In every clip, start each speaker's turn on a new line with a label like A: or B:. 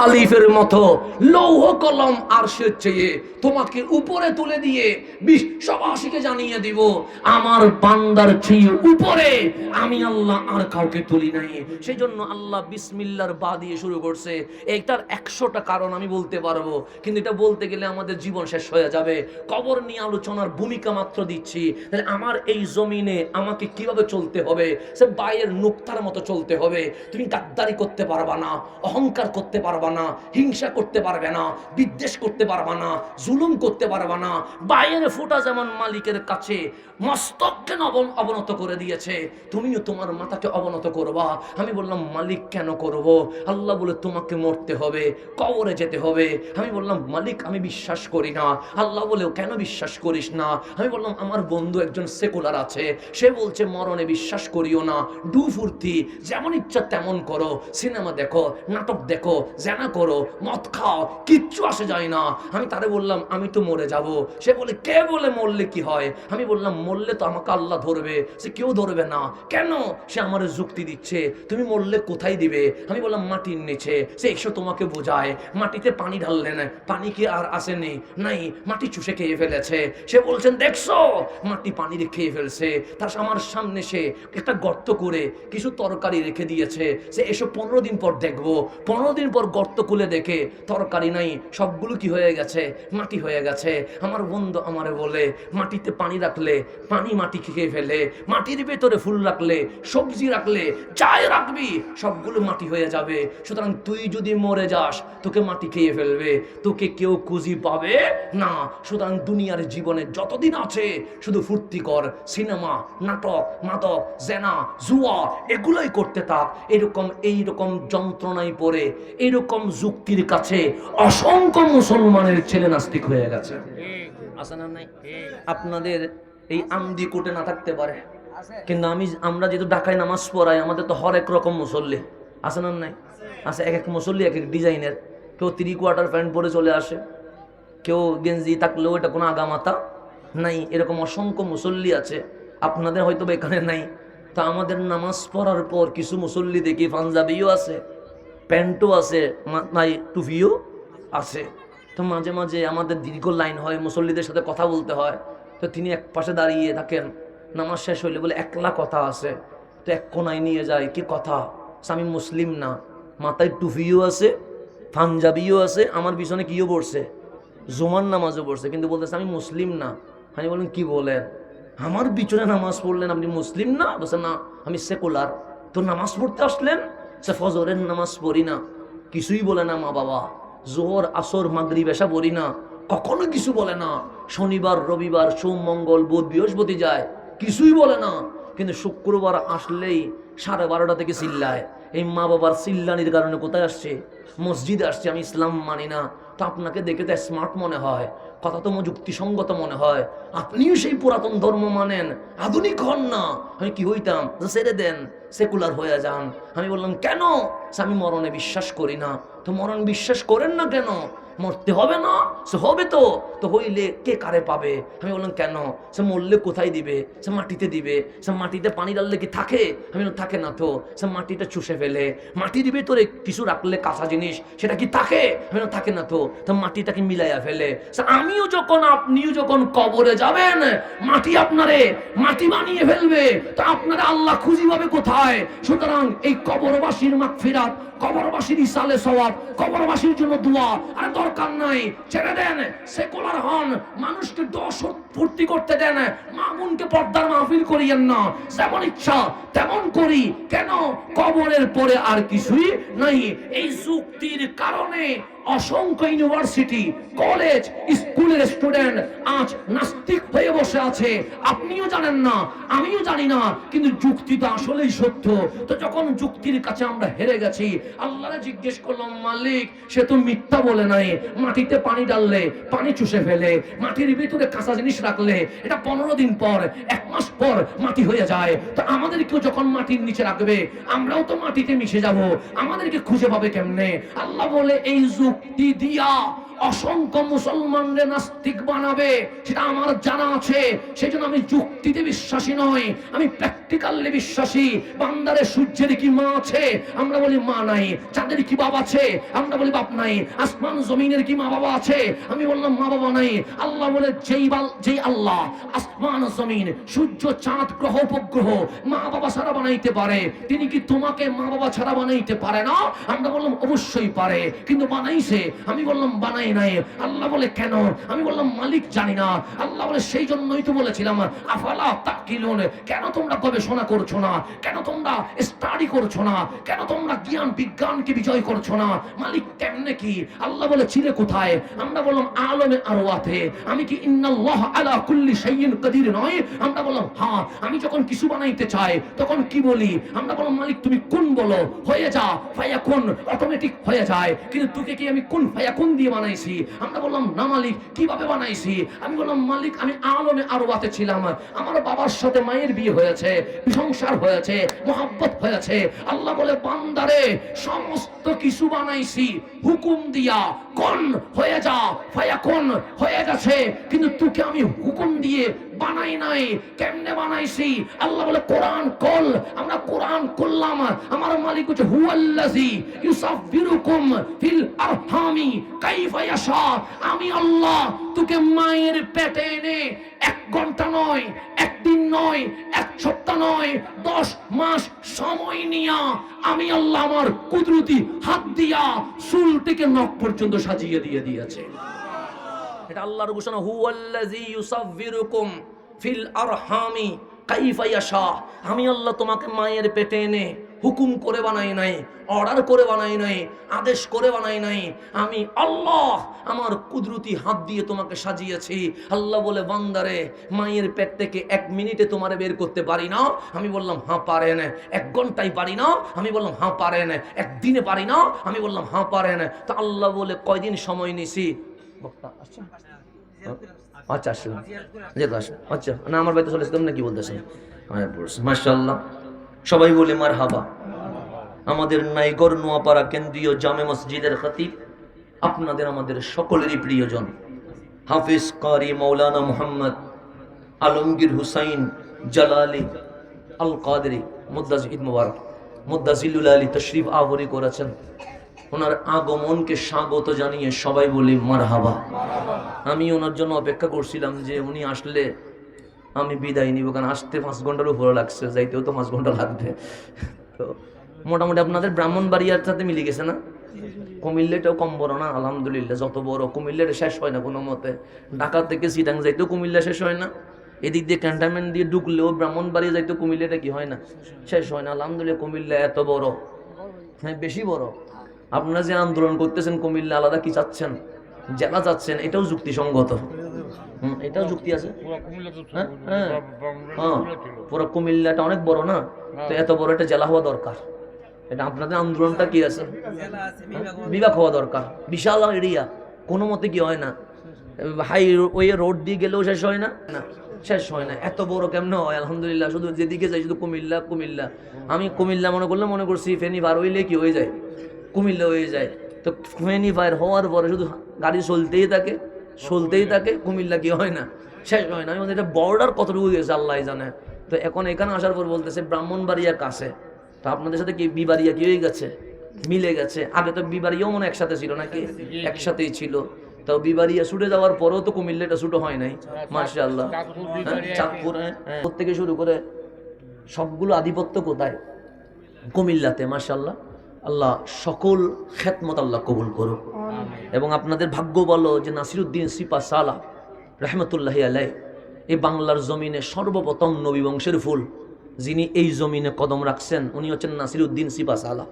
A: আলিফের মতো লৌহ কলম আরশের চেয়ে তোমাকে উপরে তুলে দিয়ে বিশ্ববাসীকে জানিয়ে দিব আমার বান্দার চেয়ে উপরে আমি আল্লাহ আর কাউকে তুলি নাই। সেই জন্য আল্লাহ বিসমিল্লাহর বা দিয়ে শুরু করছে। এটার 100টা কারণ আমি বলতে পারবো, কিন্তু এটা বলতে গেলে আমাদের জীবন শেষ হয়ে যাবে। কবর নিয়ে আলোচনার ভূমিকা মাত্র দিচ্ছি। তাহলে আমার এই জমিনে আমাকে কিভাবে চলতে হবে, সে বাইরের নুক্তার মতো চলতে হবে। তুমি গাদ্দারি করতে পারবা না, অহংকার করতে পারবা না, হিংসা করতে পারবে না, বিদ্বেষ করতে পারবা না, জুলুম করতে পারবা না। বাইরের ফোঁটা যেমন মালিকের কাছে মস্তককে অবনত করে দিয়েছে, তুমিও তোমার মাথাকে অবনত করবা। আমি বললাম মালিক কেন করব? আল্লাহ বলে তোমাকে মরতে হবে, কবরে যেতে হবে। আমি বললাম মালিক আমি বিশ্বাস করি না। আল্লাহ বলেও কেন বিশ্বাস করিস না? আমি বললাম আমার বন্ধু একজন সেকুলার আছে, সে বলছে মরণে বিশ্বাস করিও না, ডু ফুর্তি যেমন ইচ্ছা তেমন করো, সিনেমা দেখো, নাটক দেখো, জেনা করো, মদ খাও, কিচ্ছু আসে যায় না। আমি তারে বললাম আমি তো মরে যাব। সে বলে কে বলে মরলে কি হয়? আমি বললাম মরলে তো আমাকে আল্লাহ ধরবে। সে কেউ ধরবে না। কেন? সে আমার যুক্তি দিচ্ছে, তুমি মরলে কোথায় দিবে? আমি বললাম মাটির নিচে। সে এসো তোমাকে বোঝায়, মাটিতে পানি ঢাললেন, পানি কি আর আসেনি? নাই, মাটি চুষে খেয়ে ফেলেছে। সে বলছেন দেখছো মাটি পানি খেয়ে ফেলছে। তার আমার সামনে সে একটা গর্ত করে কিছু তরকারি রেখে দিয়েছে। সে এসো 15 দিন পর দেখবো। 15 দিন পর গর্ত খুলে দেখে তরকারি নাই, সবগুলো কি হয়ে গেছে? মাটি হয়ে গেছে। আমার বন্ধু আমারে বলে মাটিতে পানি রাখলে পানি মাটি খেয়ে ফেলে, মাটির ভেতরে ফুল রাখলে, সবজি রাখলে, যাই রাখবি সবগুলো মাটি হয়ে যাবে। সুতরাং তুই যদি মরে যাস তোকে মাটি খেয়ে ফেলবে, তোকে কেউ খুঁজি পাবে না। সুতরাং দুনিয়ার জীবনে যতদিন আছে শুধু ফুর্তি কর, সিনেমা, নাটক, মাদক, জেনা, জুয়া এগুলোই করতে থাক। এইরকম যন্ত্রণায় পড়ে এরকম যুক্তির কাছে অসংখ্য মুসলমানের ছেলে নাস্তিক হয়ে গেছে। আছে না নাই? আপনাদের এই আমদি কোটে না থাকতে পারে, কিন্তু আমরা যেহেতু ঢাকায় নামাজ পড়াই, আমাদের তো হরেক রকম মুসল্লি আছে না নাই? আছে। এক এক মুসল্লি এক এক ডিজাইনের। কেউ 3/4 প্যান্ট পরে চলে আসে, কেউ গেঞ্জি থাকলেও এটা কোনো আগামাতা নাই। এরকম অসংখ্য মুসল্লি আছে, আপনাদের হয়তো এখানে নাই। তা আমাদের নামাজ পড়ার পর কিছু মুসল্লি দেখি পাঞ্জাবিও আছে, প্যান্টও আছে, নাই টুপিও আছে। তো মাঝে মাঝে আমাদের দীর্ঘ লাইন হয়, মুসল্লিদের সাথে কথা বলতে হয়। তো তিনি এক পাশে দাঁড়িয়ে থাকেন, নামাজ শেষ হইলে বলে একলা কথা আছে। তো এক কোনায় নিয়ে যায়, কি কথা? আমি মুসলিম না, মাথায় টুপিও আছে, পাঞ্জাবিও আছে, আমার পিছনে কিও পড়ছে, জুমার নামাজও পড়ছে, কিন্তু বলতেছে আমি মুসলিম না। আমি বলেন কি বলেন? আমার পিছনে নামাজ পড়লেন, আপনি মুসলিম না? বলছে না আমি সেকুলার। তো নামাজ পড়তে আসলেন? সে ফজরের নামাজ পড়ি না, কিছুই বলে না। মা বাবা জোহর আসর মাগরিব এশা পড়ি না, কখনো কিছু বলে না। শনিবার রবিবার সোম মঙ্গল বুধ বৃহস্পতি যায়, কিছুই বলে না। কিন্তু শুক্রবার আসলেই 12:30 থেকে চিল্লায়। এই মা বাবার চিল্লানির কারণে কোথায় আসছে? মসজিদে আসছে। আমি ইসলাম মানি না। তো আপনাকে দেখে তো স্মার্ট মনে হয়, কথা তো যুক্তিসঙ্গত মনে হয়, আপনিও সেই পুরাতন ধর্ম মানেন, আধুনিক হন না। আমি কি হইতাম? ছেড়ে দেন, সেকুলার হয়ে যান। আমি বললাম কেন? আমি মরণে বিশ্বাস করি না। তো মরণ বিশ্বাস করেন না কেন? মরতে হবে না? সে হবে তো হইলে কে কারে পাবে? আমি বললাম কেন? সে মরলে কোথায় দিবে? সে মাটিতে দিবে। সে মাটিতে পানি ডাললে কি থাকে? আমি বললাম থাকে না তো। সে মাটিটা চুষে ফেলে, মাটির ভিতরে কিছু রাখলে কাঁচা জিনিস সেটা কি থাকে? আমি বললাম থাকে না তো। মাটিটাকে মিলাইয়া ফেলে। আমিও যখন আপনিও যখন কবরে যাবেন, মাটি আপনারে মাটি বানিয়ে ফেলবে। তো আপনারা আল্লাহ খুঁজি পাবে কোথায়? সুতরাং এই কবরবাসীর মাগফিরাত, কবরবাসীর ইসালে সওয়াব, কবরবাসীর জন্য দোয়া আর দরকার নাই। ছেড়ে দেন, সেকুলার হন, মানুষকে দোষ ফুর্তি করতে দেন, মা বোনকে পর্দার মাহফিল করিয়েন না। যেমন ইচ্ছা তেমন করি। কেন? কবরের পরে আর কিছুই নাই। এই যুক্তির কারণে অসংখ্য ইউনিভার্সিটি, কলেজ, স্কুলের স্টুডেন্ট আজ নাস্তিক হয়ে বসে আছে। আপনিও জানেন না, আমিও জানি না, কিন্তু যুক্তি তো আসলেই সত্য। তো যখন যুক্তির কাছে আমরা হেরে গেছি, আল্লাহরে জিজ্ঞেস করলাম মালিক সে তো মিথ্যা বলে নাই। মাটিতে পানি ডাললে পানি চুষে ফেলে, মাটির ভিতরে কাঁচা জিনিস রাখলে এটা 15 দিন পর 1 মাস পর মাটি হয়ে যায়। তো আমাদেরকেও যখন মাটির নিচে রাখবে আমরাও তো মাটিতে মিশে যাব, আমাদেরকে খুঁজে পাবে কেমনে? আল্লাহ বলে এই যুক্তি দিয়া অসংখ্য মুসলমানদের নাস্তিক বানাবে সেটা আমার জানা আছে। সেজন্য আমি যুক্তিতে বিশ্বাসী নই, আমি প্র্যাকটিক্যালি বিশ্বাসী। বান্দারে সূর্যের কি মা আছে? আমরা বলি মা নাই। চাঁদের কি বাপ আছে? আমরা বলি বাপ নাই। আসমান জমিনের কি মা বাবা আছে? আমি বললাম মা বাবা নাই। আল্লাহ বলে যেই আল্লাহ আসমান জমিন সূর্য চাঁদ গ্রহ উপগ্রহ মা বাবা ছাড়া বানাইতে পারে, তিনি কি তোমাকে মা বাবা ছাড়া বানাইতে পারে না? আমরা বললাম অবশ্যই পারে, কিন্তু বানাইছে? আমি বললাম বানাই নাই। আল্লাহ বলে কেন? আমি বললাম মালিক জানি না। আল্লাহ বলে সেই জন্যই তো বলেছিলাম আফালা তাকিলুন, কেন তোমরা গবেষণা করছো না? কেন তোমরা স্টাডি করছো না? কেন তোমরা জ্ঞান বিজ্ঞানকে বিজয় করছো না? মালিক কেমনে কি? আল্লাহ বলে ছিলে কোথায়? আমরা বললাম আলমে আরওয়াতে। আমি কি ইন্নাল্লাহ আলা কুল্লি শাইইন কাদির নয়? আমরা বললাম হ্যাঁ। আমি যখন কিছু বানাইতে চাই তখন কি বলি? আমরা বললাম মালিক তুমি কোন বলো, হয়ে যা ফায়াকুন, অটোমেটিক হয়ে যায়। কিন্তু তোকে কি আমি কোন ফায়াকুন দিয়ে বানাইছি? আমরা বললাম না মালিক, কিভাবে বানাইছি? আমি বললাম মালিক আমি আলমে আরওয়াতে ছিলাম, আমার বাবার সাথে মায়ের বিয়ে হয়েছে, সংসার হয়েছে, মোহাব্বত হয়েছে। আল্লাহ বলে বান্দারে সমস্ত কিছু বানাইছি হুকুম দিয়া, কোন হয়ে যা ফায়াকুন, হয়ে গেছে। কিন্তু তোকে আমি হুকুম দিয়ে বানাই নাই। কেমনে বানাইছি? আল্লাহ বলে কোরআন কল। আমরা কোরআন করলাম। আমার মালিক হচ্ছে হুয়াল্লাযী ইউসাফফিরুকুম ফিল আরহামি কাইফা ইয়াশা। আমি আল্লাহ তোকে মায়ের পেটে এনে 1 ঘন্টা নয়, 1 দিন নয়, 1 সপ্তাহ নয়, 10 মাস সময় নিয়া আমি আল্লাহ আমার কুদরতি হাত দিয়া চুল থেকে নখ পর্যন্ত সাজিয়ে দিয়ে দিয়েছে। এটা আল্লাহর ঘোষণা, হুয়াল্লাযী ইউসাফফিরুকুম ফিল আরহামি কাইফা ইয়াশা। আমি আল্লাহ তোমাকে মায়ের পেটে এনে হুকুম করে বানাই নাই, অর্ডার করে বানাই নাই, আদেশ করে বানাই নাই। আমি আল্লাহ আমার কুদরতি হাত দিয়ে তোমাকে সাজিয়েছি। আল্লাহ বলে বান্দারে মায়ের পেট থেকে 1 মিনিটে তোমারে বের করতে পারি না? আমি বললাম হ্যাঁ পারেন। 1 ঘন্টায় পারি না? আমি বললাম হ্যাঁ পারেন। 1 দিনে পারি না? আমি বললাম হ্যাঁ পারেন। তা আল্লাহ বলে কয়দিন সময় নিছি? আচ্ছা আসলে আচ্ছা না, আমার বাড়িতে চলে আসতাম না, কি বলতেছেন? মাশাআল্লাহ, সবাই বলে মারহাবা। আমাদের নাইগর নোয়াপাড়া কেন্দ্রীয় জামে মসজিদের খতিব, আপনাদের আমাদের সকলেরই প্রিয়জন হাফিজ কারি মাওলানা মুহাম্মদ আলমগীর হুসাইন জালালি আল কাদরি মুদ্দাজ ঈদ মুবারক মুদ্দাজিলুল আলী তশরিফ আহরি করেছেন। ওনার আগমনকে স্বাগত জানিয়ে সবাই বলি মারহাবা। আমি ওনার জন্য অপেক্ষা করছিলাম যে উনি আসলে আমি বিদায় নিব, কারণ আসতে 5 ঘন্টার উপরে লাগছে, যাইতেও তো 5 ঘন্টা লাগবে। তো মোটামুটি আপনাদের ব্রাহ্মণবাড়িয়ার সাথে মিলে গেছে না? কুমিল্লাটাও কম বড় না, আলহামদুলিল্লাহ। যত বড় কুমিল্লাটা শেষ হয় না কোনো মতে। ঢাকা থেকে চিটাং যাইতেও কুমিল্লা শেষ হয় না, এদিক দিয়ে ক্যান্টনমেন্ট দিয়ে ঢুকলেও ব্রাহ্মণবাড়িয়া যাইতেও কুমিল্লাটা কি হয় না, শেষ হয় না। আলহামদুলিল্লাহ কুমিল্লা এত বড়, হ্যাঁ বেশি বড়। আপনারা যে আন্দোলন করতেছেন কুমিল্লা আলাদা কি চাচ্ছেন, জেলা চাচ্ছেন, এটাও যুক্তিসঙ্গত। এটাও যুক্তি আছে। হ্যাঁ পুরো কুমিল্লাটা অনেক বড় না, তো এত বড় একটা জেলা হওয়া দরকার। এটা আপনাদের আন্দোলনটা কি আছে, বিভাগ হওয়া দরকার। বিশাল এরিয়া, কোনো মতে কি হয় না, হাইওয়ে রোড দিয়ে গেলেও শেষ হয় না, শেষ হয় না। এত বড় কেমন হয়? আলহামদুলিল্লাহ শুধু যেদিকে যাই শুধু কুমিল্লা কুমিল্লা। আমি কুমিল্লা মনে করছি ফেনী পার হইলে কি হয়ে যায়, কুমিল্লা হয়ে যায়। তো ফেনী পার হওয়ার পরে শুধু গাড়ি চলতেই থাকে, কুমিল্লা কি হয় না, শেষ হয় না। আমি এটা বর্ডার কতটুকু গেছে আল্লাহ জানে। তো এখন এখানে আসার পর বলতেছে ব্রাহ্মণবাড়িয়া কাছে, তো আপনাদের সাথে কি বিবাড়িয়া কি হয়ে গেছে, মিলে গেছে। আগে তো বিবাড়িয়াও মনে একসাথে ছিল নাকি, একসাথেই ছিল। তো বিবাড়িয়া ছুটে যাওয়ার পরেও তো কুমিল্লাটা ছুটো হয় নাই, মাশাআল্লাহ। চাঁদপুর থেকে শুরু করে সবগুলো আধিপত্য কোথায়, কুমিল্লাতে, মাশাআল্লাহ। আল্লাহ সকল খেদমত আল্লাহ কবুল করুক। এবং আপনাদের ভাগ্য বলো যে নাসিরউদ্দিন সিপাহসালাহ রহমতুল্লাহি আলাইহি এই বাংলার জমিনে সর্বপ্রথম নবী বংশের ফুল যিনি এই জমিনে কদম রাখছেন উনি হচ্ছেন নাসিরউদ্দিন সিপাহসালাহ।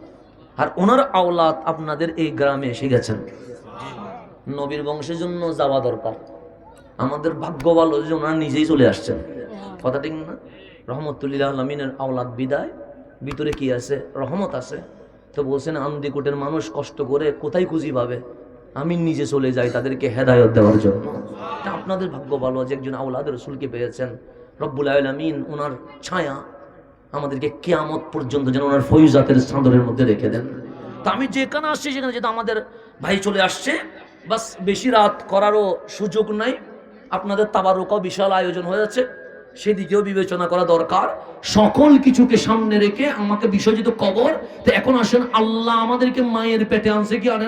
A: আর ওনার আওলাদ আপনাদের এই গ্রামে এসে গেছেন। নবীর বংশের জন্য যাওয়া দরকার। আমাদের ভাগ্য ভালো যে ওনারা নিজেই চলে আসছেন, কথা ঠিক না? রহমতুল্লিল আলমিনের আওলাদ বিদায়, ভিতরে কি আছে, রহমত আছে। তো বলছেন আন্দিকুটের মানুষ কষ্ট করে কোথায় খুঁজি পাবে, আমি নিজে চলে যাই তাদেরকে হেদায়ত দেওয়ার জন্য। আপনাদের ভাগ্য ভালো যে একজন আওলাদের রাসূলকে পেয়েছেন। রব্বুল আলামিন ওনার ছায়া আমাদেরকে কিয়ামত পর্যন্ত যেন ওনার ফয়জাতের চাদরের মধ্যে রেখে দেন। তো আমি যেখানে আসছি সেখানে যেহেতু আমাদের ভাই চলে আসছে, বাস বেশি রাত করারও সুযোগ নাই, আপনাদের তাবারুকাও বিশাল আয়োজন হয়ে যাচ্ছে, সেদিকেও বিবেচনা করা দরকার। সকল কিছুকে সামনে রেখে আমাকে বিসর্জিত কবর, তো এখন আসেন আল্লাহ আমাদেরকে মায়ের পেটে আনছে কি আনে